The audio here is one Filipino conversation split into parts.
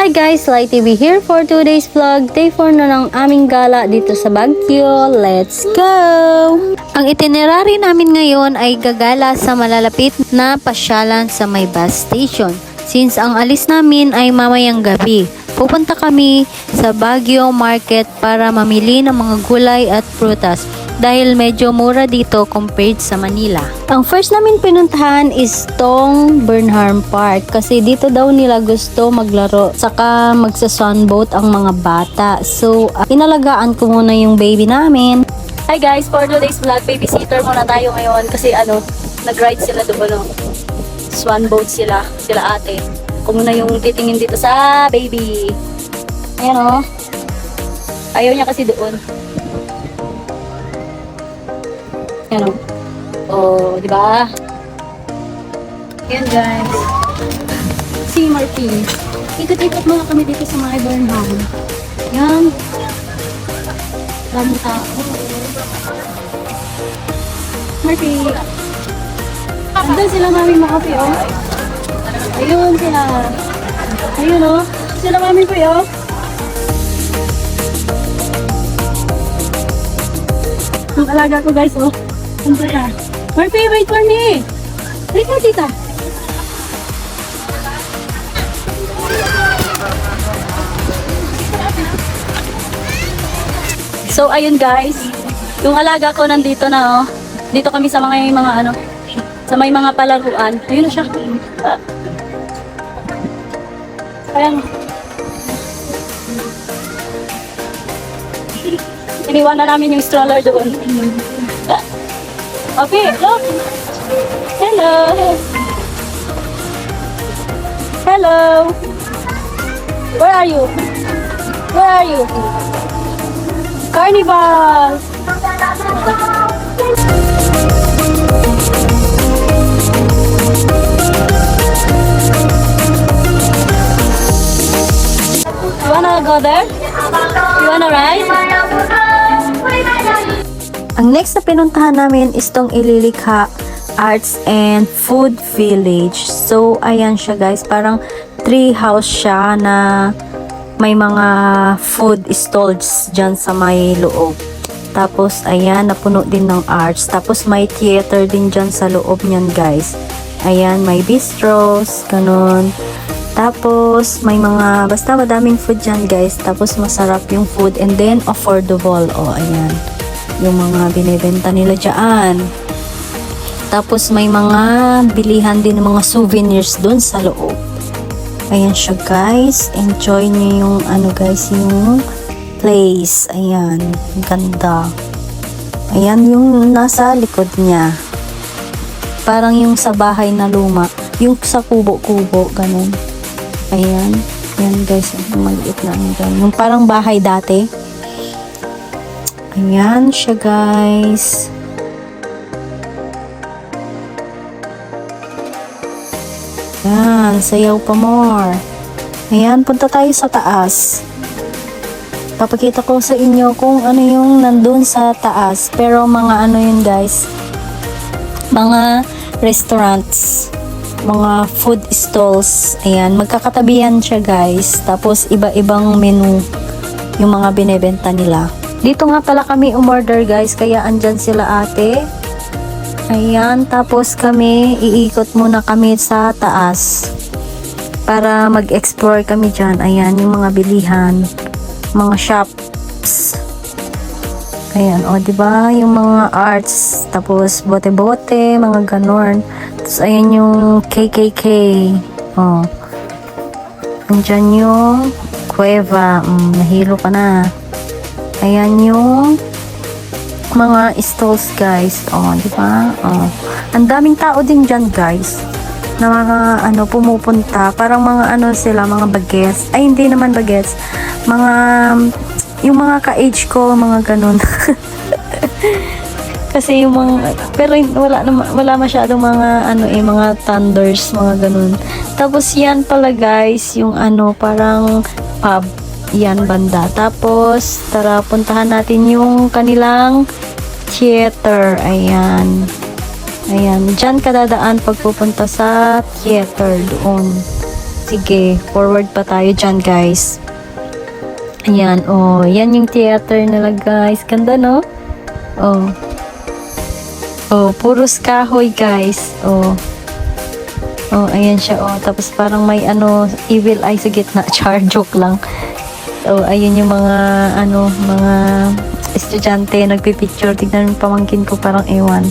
Hi guys, Light TV here for today's vlog. Day 4 na ng aming gala dito sa Baguio. Let's go! Ang itinerary namin ngayon ay gagala sa malalapit na pasyalan sa may bus station. Since ang alis namin ay mamayang gabi, pupunta kami sa Baguio Market para mamili ng mga gulay at prutas dahil medyo mura dito compared sa Manila. Ang first namin pinuntahan is tong Burnham Park kasi dito daw nila gusto maglaro saka magsa-sunboat ang mga bata. So, inalagaan ko muna yung baby namin. Hi guys, for today's vlog, babysitter muna tayo ngayon kasi nag-ride sila doon, sunboat sila ate. Ako muna yung titingin dito sa baby. Ayan ayaw niya kasi doon. Ayan di ba? Ayan guys. Si Martin. Ikot-ikot muna kami dito sa mga Burnham. Ayan. Daming tao. Martin. Andun sila mami mga kape, Ayun sila. Ayun sila mami po, Ang alaga ko guys, Punta ka. Murphy, wait for me. Wait ka, tita. So, ayun guys. Yung alaga ko nandito na, Dito kami sa mga sa may mga palaruan. Ayun na siya. Ayan. Iniwan na namin yung stroller doon. Okay, look. Hello. Hello. Where are you? Where are you? Carnival. You wanna go there? You wanna ride? Ang next na pinuntahan namin is tong Ililikha Arts and Food Village. So, ayan siya guys. Parang tree house siya na may mga food stalls dyan sa may loob. Tapos, ayan, napuno din ng arts. Tapos, may theater din dyan sa loob niyan guys. Ayan, may bistros, ganun. Tapos, may mga, basta madaming food dyan guys. Tapos, masarap yung food and then affordable. Ayan. Yung mga binibenta nila dyan. Tapos may mga bilihan din ng mga souvenirs dun sa loob. Ayan siya guys. Enjoy niyo yung guys, yung place. Ayan. Ganda. Ayan yung nasa likod niya. Parang yung sa bahay na luma. Yung sa kubo-kubo. Ganun. Ayan. Ayan guys. Maliit na yung parang bahay dati. Ayan siya guys. Ayan, sayaw pa more. Ayan, punta tayo sa taas. Papakita ko sa inyo kung ano yung nandun sa taas. Pero mga yun guys. Mga restaurants. Mga food stalls. Ayan, magkakatabihan siya guys. Tapos iba-ibang menu yung mga binebenta nila. Dito nga pala kami umorder guys, kaya andyan sila ate. Ayan, tapos kami, iikot muna kami sa taas para mag-explore kami dyan. Ayan, yung mga bilihan, mga shops. Ayan, diba? Yung mga arts, tapos bote-bote, mga ganon. Tapos ayan yung KKK. Andyan yung kuweba. Nahilo ka na. Ayan yung mga stalls guys. Di ba? Ang daming tao din dyan guys. Na mga pumupunta. Parang mga sila, mga bagets. Ay, hindi naman bagets. Yung mga ka-age ko, mga ganun. Kasi yung mga, pero wala masyadong mga mga thunders, mga ganun. Tapos yan pala guys, yung parang pub. Yan banda. Tapos, tara, puntahan natin yung kanilang theater. Ayan. Ayan. Diyan ka dadaan pag pupunta sa theater doon. Sige, forward pa tayo dyan, guys. Ayan, oh. Yan yung theater nila, guys. Ganda, no? Oh. Oh, puros kahoy, guys. Oh. Oh, ayan siya, oh. Tapos parang may evil eye sa gitna. Char, joke lang. So, ayun yung mga, mga estudyante nagpipicture. Tignan yung pamangkin ko, parang ewan.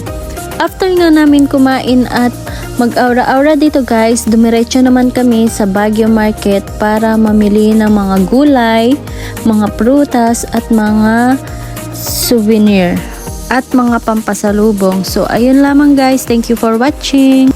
After nga namin kumain at mag-aura-aura dito guys, dumiretso naman kami sa Baguio Market para mamili ng mga gulay, mga prutas at mga souvenir at mga pampasalubong. So ayun lamang guys, thank you for watching.